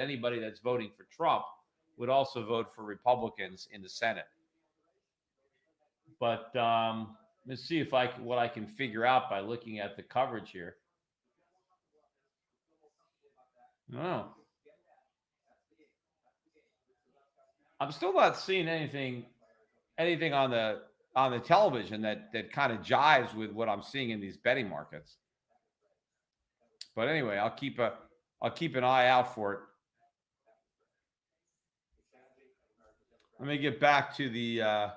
anybody that's voting for Trump would also vote for Republicans in the Senate. But let's see if what I can figure out by looking at the coverage here. No, I'm still not seeing anything on the television that kind of jives with what I'm seeing in these betting markets. But anyway, I'll keep an eye out for it. Let me get back to the all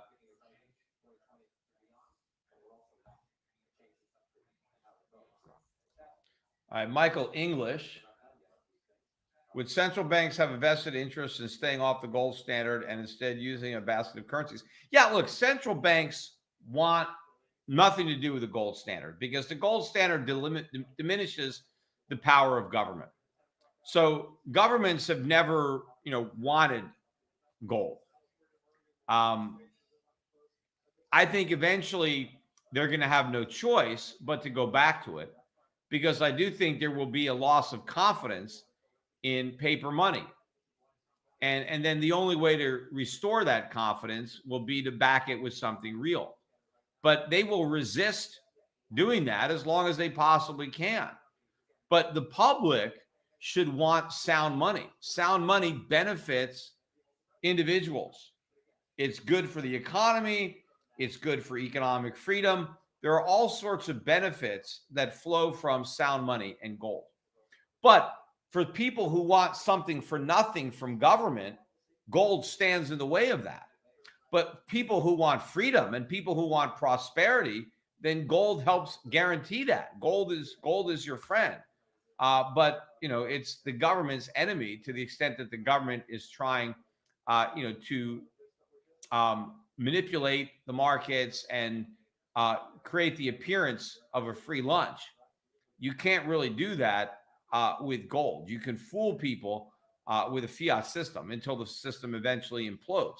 right, Michael English. Would central banks have a vested interest in staying off the gold standard and instead using a basket of currencies? Yeah, look, central banks want nothing to do with the gold standard because the gold standard diminishes the power of government. So governments have never, wanted gold. I think eventually they're going to have no choice but to go back to it because I do think there will be a loss of confidence in paper money. And then the only way to restore that confidence will be to back it with something real. But they will resist doing that as long as they possibly can. But the public should want sound money. Sound money benefits individuals. It's good for the economy. It's good for economic freedom. There are all sorts of benefits that flow from sound money and gold. But for people who want something for nothing from government, gold stands in the way of that. But people who want freedom and people who want prosperity, then gold helps guarantee that. Gold is your friend. But it's the government's enemy to the extent that the government is trying, to manipulate the markets and create the appearance of a free lunch. You can't really do that with gold. You can fool people with a fiat system until the system eventually implodes.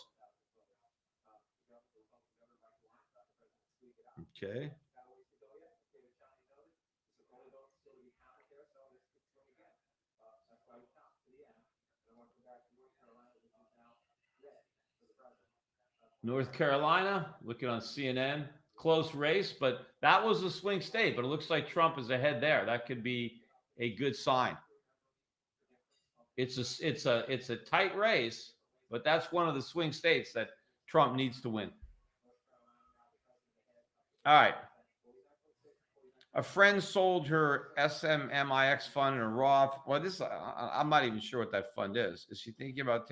Okay. North Carolina, looking on CNN, close race, but that was a swing state, but it looks like Trump is ahead there. That could be a good sign. It's a tight race, but that's one of the swing states that Trump needs to win. All right. A friend sold her SMMIX fund in a Roth. Well, I'm not even sure what that fund is. Is she thinking about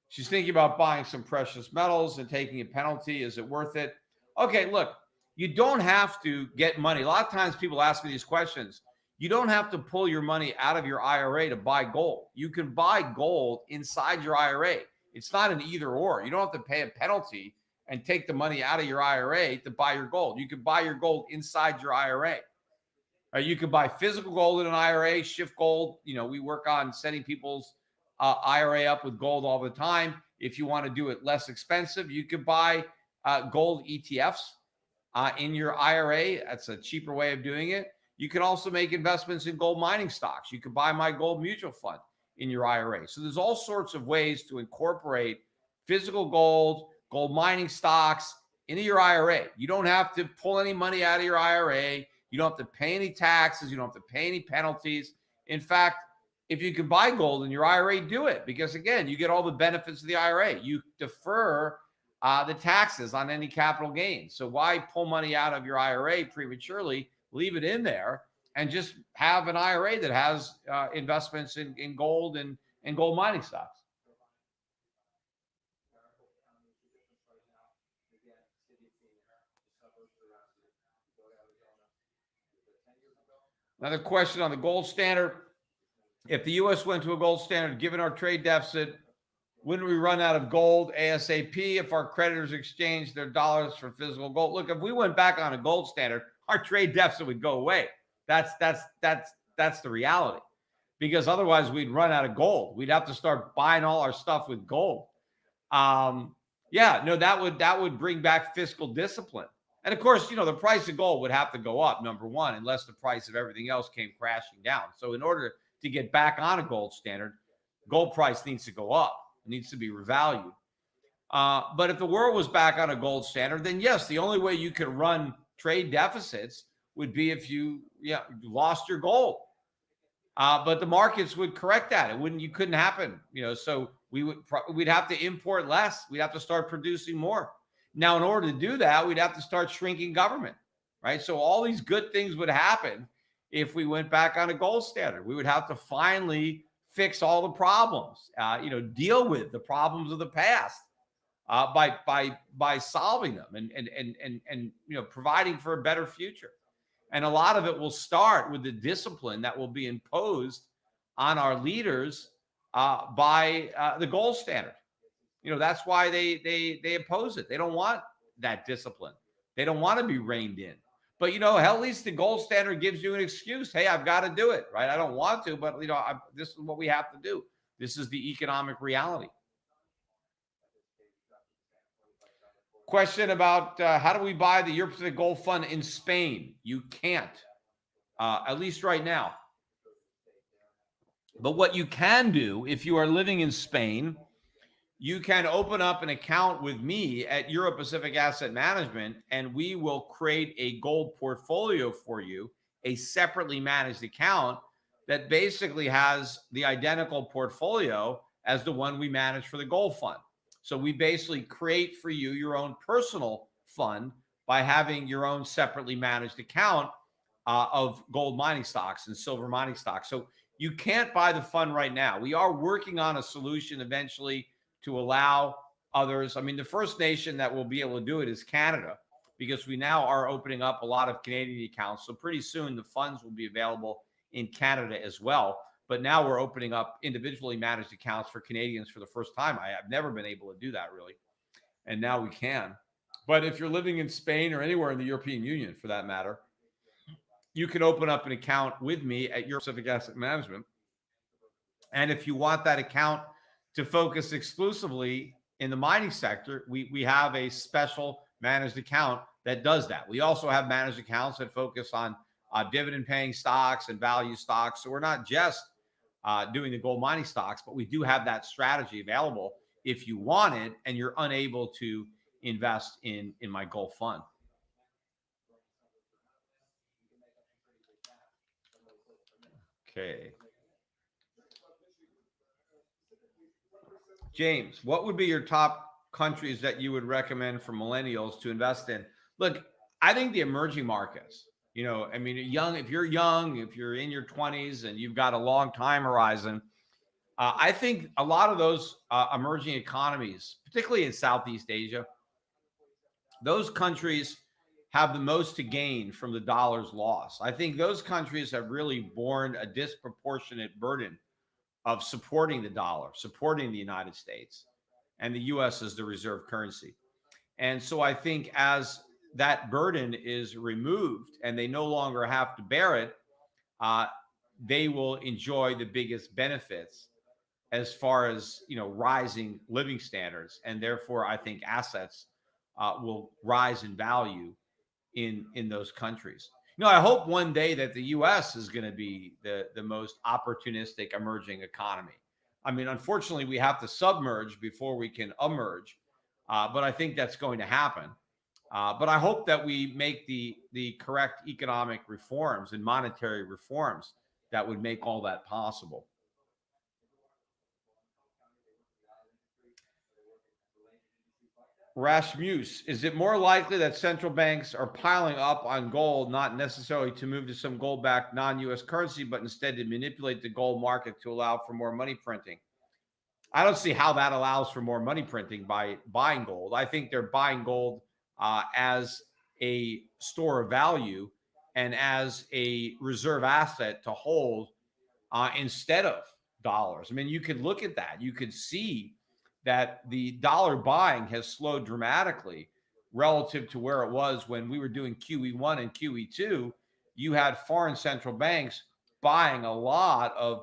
She's thinking about buying some precious metals and taking a penalty. Is it worth it? Okay, look, you don't have to get money. A lot of times people ask me these questions. You don't have to pull your money out of your IRA to buy gold. You can buy gold inside your IRA. It's not an either or. You don't have to pay a penalty and take the money out of your IRA to buy your gold. You can buy your gold inside your IRA. Or you can buy physical gold in an IRA, Schiff Gold. We work on setting people's IRA up with gold all the time. If you want to do it less expensive, you could buy gold ETFs in your IRA. That's a cheaper way of doing it. You can also make investments in gold mining stocks. You can buy my gold mutual fund in your IRA. So there's all sorts of ways to incorporate physical gold mining stocks into your IRA. You don't have to pull any money out of your IRA. You don't have to pay any taxes. You don't have to pay any penalties. In fact, if you can buy gold in your IRA, do it. Because again, you get all the benefits of the IRA. You defer the taxes on any capital gains. So why pull money out of your IRA prematurely? Leave it in there and just have an IRA that has investments in gold and gold mining stocks. Another question on the gold standard. If the U.S. went to a gold standard, given our trade deficit, wouldn't we run out of gold ASAP if our creditors exchanged their dollars for physical gold? Look, if we went back on a gold standard, our trade deficit would go away. That's the reality. Because otherwise we'd run out of gold. We'd have to start buying all our stuff with gold. That would bring back fiscal discipline. And of course, the price of gold would have to go up, number one, unless the price of everything else came crashing down. So in order to get back on a gold standard, gold price needs to go up. It needs to be revalued. But if the world was back on a gold standard, then yes, the only way you could run trade deficits would be if you lost your gold. But the markets would correct that. You couldn't happen, so we'd have to import less. We'd have to start producing more. Now, in order to do that, we'd have to start shrinking government, right? So all these good things would happen if we went back on a gold standard. We would have to finally fix all the problems, deal with the problems of the past by solving them and providing for a better future. And a lot of it will start with the discipline that will be imposed on our leaders by the gold standard. That's why they oppose it. They don't want that discipline. They don't want to be reined in. But, at least the gold standard gives you an excuse. Hey, I've got to do it, right? I don't want to, but, this is what we have to do. This is the economic reality. Question about how do we buy the Europe Pacific Gold Fund in Spain? You can't, at least right now. But what you can do, if you are living in Spain, you can open up an account with me at Europe Pacific Asset Management, and we will create a gold portfolio for you, a separately managed account that basically has the identical portfolio as the one we manage for the gold fund. So we basically create for you your own personal fund by having your own separately managed account of gold mining stocks and silver mining stocks. So you can't buy the fund right now. We are working on a solution eventually to allow others. I mean, the first nation that will be able to do it is Canada, because we now are opening up a lot of Canadian accounts. So pretty soon the funds will be available in Canada as well. But now we're opening up individually managed accounts for Canadians for the first time. I have never been able to do that, really. And now we can. But if you're living in Spain or anywhere in the European Union, for that matter, you can open up an account with me at Europe Pacific Asset Management. And if you want that account to focus exclusively in the mining sector, we have a special managed account that does that. We also have managed accounts that focus on dividend-paying stocks and value stocks. So we're not just doing the gold mining stocks, but we do have that strategy available if you want it and you're unable to invest in my gold fund. Okay. James, what would be your top countries that you would recommend for millennials to invest in? Look, I think the emerging markets, if you're young, if you're in your 20s and you've got a long time horizon, I think a lot of those emerging economies, particularly in Southeast Asia, those countries have the most to gain from the dollar's loss. I think those countries have really borne a disproportionate burden of supporting the dollar, supporting the United States, and the U.S. as the reserve currency. And so I think as that burden is removed and they no longer have to bear it, they will enjoy the biggest benefits as far as, rising living standards. And therefore, I think assets will rise in value in those countries. I hope one day that the U.S. is going to be the most opportunistic emerging economy. I mean, unfortunately, we have to submerge before we can emerge, but I think that's going to happen. But I hope that we make the correct economic reforms and monetary reforms that would make all that possible. Rasmus, is it more likely that central banks are piling up on gold, not necessarily to move to some gold-backed non-U.S. currency, but instead to manipulate the gold market to allow for more money printing? I don't see how that allows for more money printing by buying gold. I think they're buying gold as a store of value and as a reserve asset to hold instead of dollars. I mean, you could look at that. You could see that the dollar buying has slowed dramatically relative to where it was when we were doing QE1 and QE2. You had foreign central banks buying a lot of